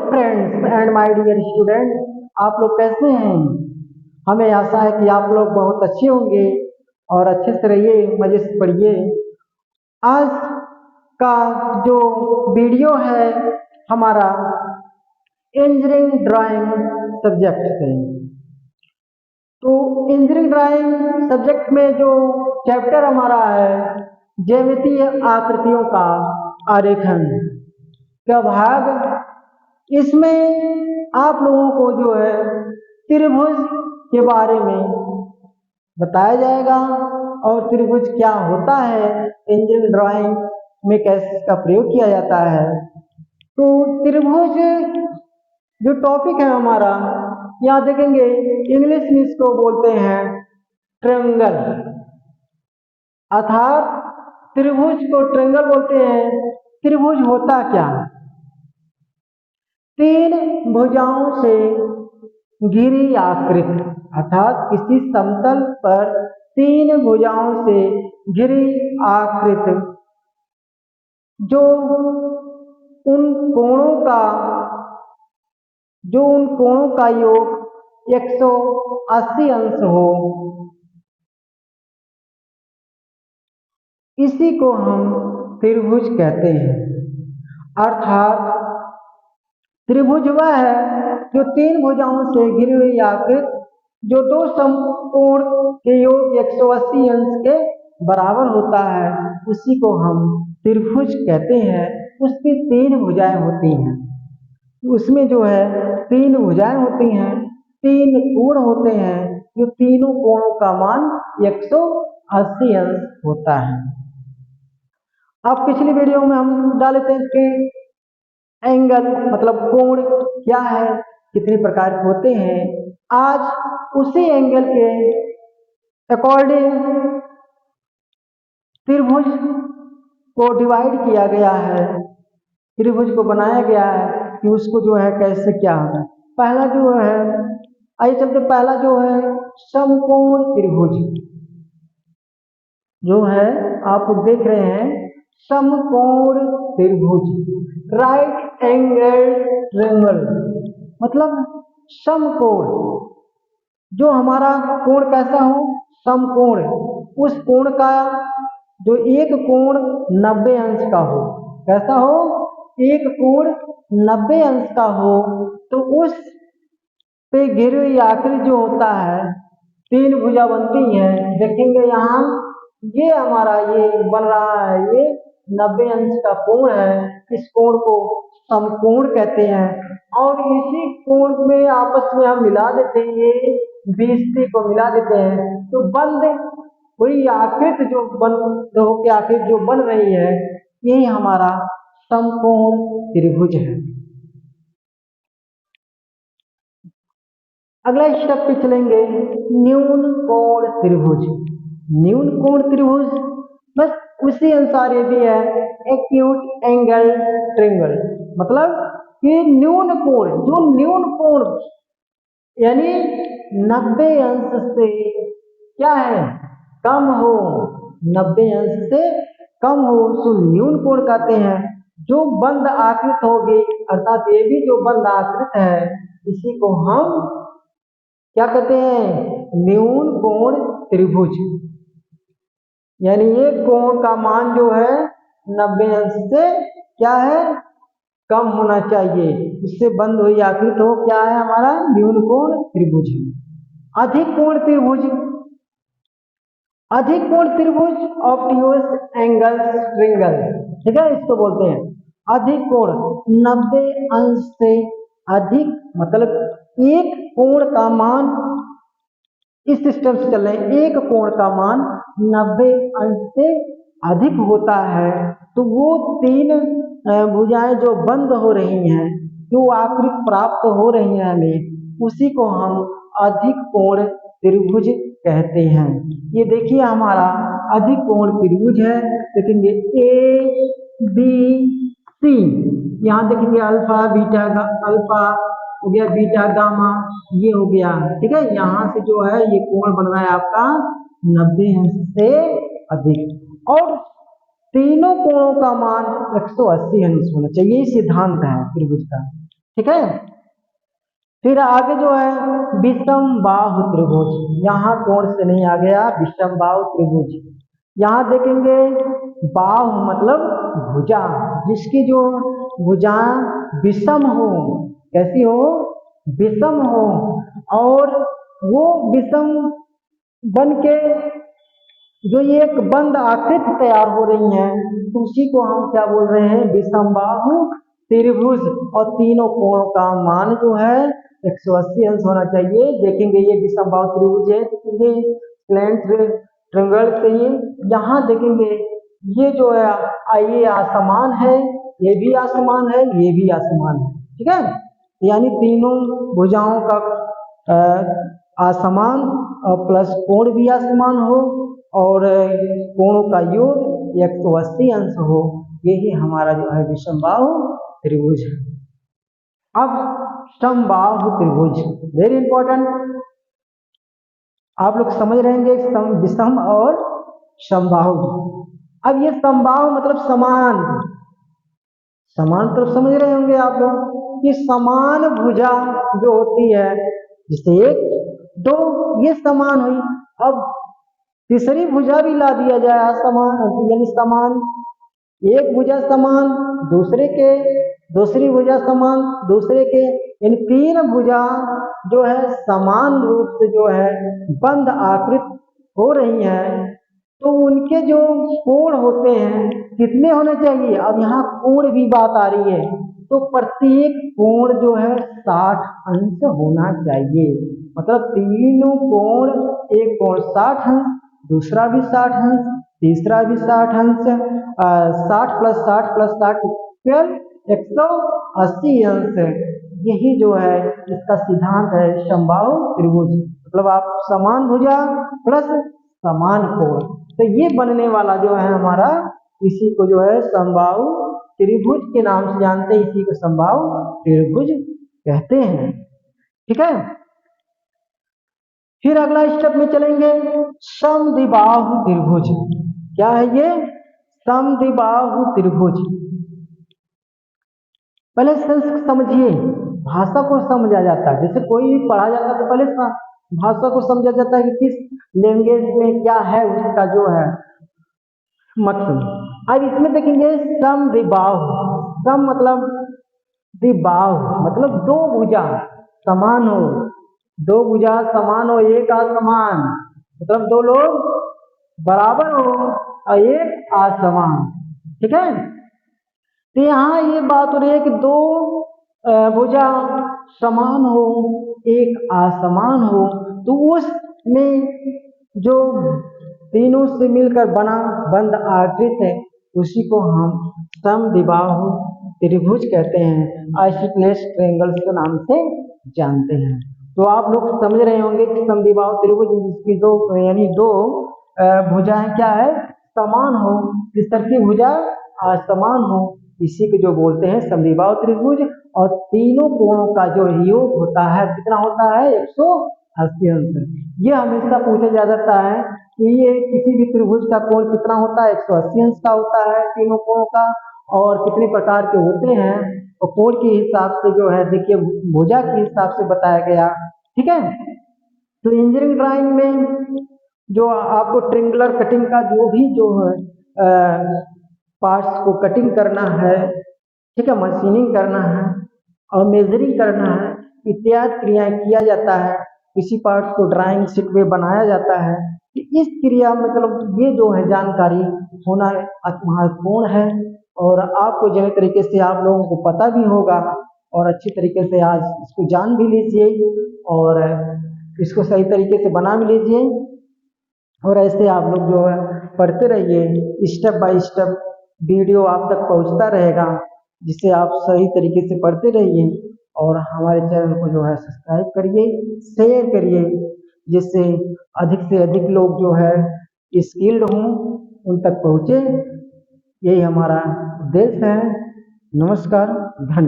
Friends and my dear student, आप लोग कैसे हैं। हमें आशा है कि आप लोग बहुत अच्छे होंगे और अच्छे से रहिए, मजे से पढ़िए। आज का जो वीडियो है हमारा इंजीनियरिंग ड्राइंग सब्जेक्ट से। तो इंजीनियरिंग ड्राइंग सब्जेक्ट में जो चैप्टर हमारा है ज्यामितीय आकृतियों का आरेखन का भाग, इसमें आप लोगों को जो है त्रिभुज के बारे में बताया जाएगा और त्रिभुज क्या होता है, इंजीनियरिंग ड्राइंग में कैसे इसका प्रयोग किया जाता है। तो त्रिभुज जो टॉपिक है हमारा, यहाँ देखेंगे इंग्लिश में इसको बोलते हैं ट्रायंगल, अर्थात त्रिभुज को ट्रायंगल बोलते हैं। त्रिभुज होता क्या है? तीन भुजाओं से घिरी आकृति, अर्थात किसी समतल पर तीन भुजाओं से घिरी आकृति जो उन कोणों का योग 180 अंश हो, इसी को हम त्रिभुज कहते हैं। अर्थात त्रिभुज वह है जो तीन भुजाओं से घिरी हुई आकृति जो दो समकोण के योग 180 अंश के बराबर होता है, उसी को हम त्रिभुज कहते हैं। उसकी तीन भुजाएं होती हैं, उसमें जो है तीन भुजाएं होती हैं, तीन कोण होते हैं, जो तीनों कोणों का मान 180 अंश होता है। अब पिछली वीडियो में हम डाले थे कि एंगल मतलब कोण क्या है, कितने प्रकार के होते हैं। आज उसी एंगल के अकॉर्डिंग त्रिभुज को डिवाइड किया गया है, त्रिभुज को बनाया गया है कि उसको जो है कैसे क्या होगा। पहला जो है, आइए चलते, पहला जो है समकोण त्रिभुज जो है आप देख रहे हैं, समकोण त्रिभुज, राइट एंगल ट्रायंगल, मतलब समकोण, जो हमारा कोण कैसा हो, समकोण, उस कोण का जो एक कोण 90 अंश का हो, कैसा हो, एक कोण 90 अंश का हो, तो उस पे घिरी हुई आकृति जो होता है, तीन भुजा बनती है। देखेंगे यहाँ ये हमारा ये बन रहा है, ये 90 अंश का कोण है, इस कोण को समकोण कहते हैं। और इसी कोण में आपस में हम मिला देते हैं, ये 20 को मिला देते हैं, तो बंद हुई आकृति जो आकृति जो बन रही है, यही हमारा समकोण त्रिभुज है। अगला स्टेप पे चलेंगे, न्यून कोण त्रिभुज। न्यून कोण त्रिभुज बस उसी अनुसार ये भी है, एक्यूट एंगल ट्रायंगल, मतलब कि न्यून कोण, जो न्यून कोण यानी 90 अंश से क्या है, कम हो, 90 अंश से कम हो, तो न्यून कोण कहते हैं। जो बंद आकृत होगी, अर्थात ये भी जो बंद आकृत है, इसी को हम क्या कहते हैं, न्यून कोण त्रिभुज। यानी ये कोण का मान जो है 90 अंश से क्या है, कम होना चाहिए, इससे बंद हुई आकृति हो, क्या है हमारा न्यून कोण त्रिभुज। अधिक कोण त्रिभुज, अधिक कोण त्रिभुज, ऑब्ट्यूज एंगल ट्रायंगल, ठीक है, इसको बोलते हैं अधिक कोण। 90 अंश से अधिक, मतलब एक कोण का मान, इस सिस्टम से चल रहे हैं, एक कोण का मान 90 अंश से अधिक होता है, तो वो तीन भुजाएं जो बंद हो रही हैं, जो आकृति प्राप्त हो रही हैं हमें, उसी को हम अधिक कोण त्रिभुज कहते हैं। ये देखिए हमारा अधिक कोण त्रिभुज है, देखेंगे ए बी सी, यहाँ देखेंगे अल्फा बीटा, अल्फा हो गया, बीटा गामा ये हो गया, ठीक है। यहाँ से जो है ये कोण बन रहा है आपका 90 अंश से अधिक, और तीनों कोणों का मान 180 अंश होना चाहिए, सिद्धांत है त्रिभुज का, ठीक है। फिर आगे जो है विषम बाहु त्रिभुज, यहाँ कोण से नहीं आ गया, विषम बाहु त्रिभुज। यहाँ देखेंगे बाहु मतलब भुजा, जिसकी जो भुजा विषम हो, कैसी हो, विषम हो, और वो विषम बन के जो ये एक बंद आकृति तैयार हो रही है, तो उसी को हम क्या बोल रहे हैं, विषम बाहु त्रिभुज। और तीनों कोणों का मान जो है 180 अंश होना चाहिए। देखेंगे ये विषम बाहु त्रिभुज है, देखेंगे स्लैंट ट्रायंगल से यहाँ देखेंगे ये जो है ये आसमान है, ये भी आसमान है, ये भी आसमान है, ठीक है। यानी तीनों भुजाओं का आसमान प्लस कोण भी आसमान हो और कोणों का योग 180 अंश हो, यही हमारा जो है विषम बाहु त्रिभुज है। अब समबाहु त्रिभुज वेरी इंपॉर्टेंट, आप लोग समझ रहेंगे विषम और समबाहु। अब ये समबाहु मतलब समान, समान तो समझ रहे होंगे आप लोग कि समान भुजा जो होती है, जिसे एक दो ये समान हुई। अब तीसरी भुजा भी ला दिया जाए समान, यानी समान, एक भुजा समान दूसरे के, दूसरी भुजा समान दूसरे के, यानी तीन भुजा जो है समान रूप से जो है बंद आकृत हो रही है, तो उनके जो कोण होते हैं कितने होने चाहिए। अब यहाँ कोण भी बात आ रही है, तो प्रत्येक कोण जो है 60 अंश होना चाहिए। मतलब तीनों कोण, एक कोण 60 अंश, दूसरा भी 60 अंश, तीसरा भी 60 अंश, 60 प्लस 60 प्लस 60 फिर 180 अंश। यही जो है इसका सिद्धांत है समबाहु त्रिभुज। मतलब आप समान भुजा प्लस समान कोण, तो ये बनने वाला जो है हमारा, इसी को जो है समबाहु त्रिभुज के नाम से जानते हैं, इसी को समबाहु त्रिभुज कहते हैं, ठीक है। फिर अगला स्टेप में चलेंगे समद्विबाहु त्रिभुज। क्या है ये समद्विबाहु त्रिभुज। पहले समझिए, भाषा को समझा जाता है, जैसे कोई भी पढ़ा जाता है तो पहले भाषा को समझा जाता है कि किस लैंग्वेज में क्या है उसका जो है मतलब। अब इसमें देखेंगे समद्विबाहु, सम मतलब द्विबाहु मतलब दो भुजा समान हो, दो भुजा समान हो, एक असमान, मतलब दो लोग बराबर हो और एक असमान, ठीक है। तो यहाँ ये बात हो रही है कि दो भुजा समान हो, एक असमान हो, तो उसमें जो तीनों से मिलकर बना बंद आकृत है, उसी को हम समद्विबाहु त्रिभुज कहते हैं, आइसोक्लेस ट्रायंगल्स के नाम से जानते हैं। तो आप लोग समझ रहे होंगे कि समद्विबाहु त्रिभुज जिसकी दो यानी दो भुजाएं क्या है, समान हो, तीसरी भुजा असमान हो, इसी को जो बोलते हैं समद्विबाहु त्रिभुज। और तीनों कोणों का जो योग होता है कितना होता है, 180 अंश। ये हमेशा पूछा जा सकता है कि ये किसी भी त्रिभुज का कोण कितना होता है, 180 अंश का होता है तीनों कोणों का, और कितने प्रकार के होते हैं, और कोण के हिसाब से जो है देखिए भुजा के हिसाब से बताया गया, ठीक है। तो इंजीनियरिंग ड्राइंग में जो आपको ट्रिंगुलर कटिंग का जो भी जो है पार्ट्स को कटिंग करना है, ठीक है, मशीनिंग करना है और मेजरिंग करना है, इत्यादि क्रियाएं किया जाता है। किसी पार्ट्स को ड्राइंग शीट में बनाया जाता है, कि इस क्रिया मतलब ये जो है जानकारी होना महत्वपूर्ण है। और आपको जो तरीके से आप लोगों को पता भी होगा, और अच्छी तरीके से आज इसको जान भी लीजिए और इसको सही तरीके से बना भी लीजिए। और ऐसे आप लोग जो है पढ़ते रहिए, स्टेप बाय स्टेप वीडियो आप तक पहुंचता रहेगा, जिससे आप सही तरीके से पढ़ते रहिए। और हमारे चैनल को जो है सब्सक्राइब करिए, शेयर करिए, जिससे अधिक से अधिक लोग जो है स्किल्ड हों, उन तक पहुँचे। यही हमारा उद्देश्य है। नमस्कार, धन्यवाद।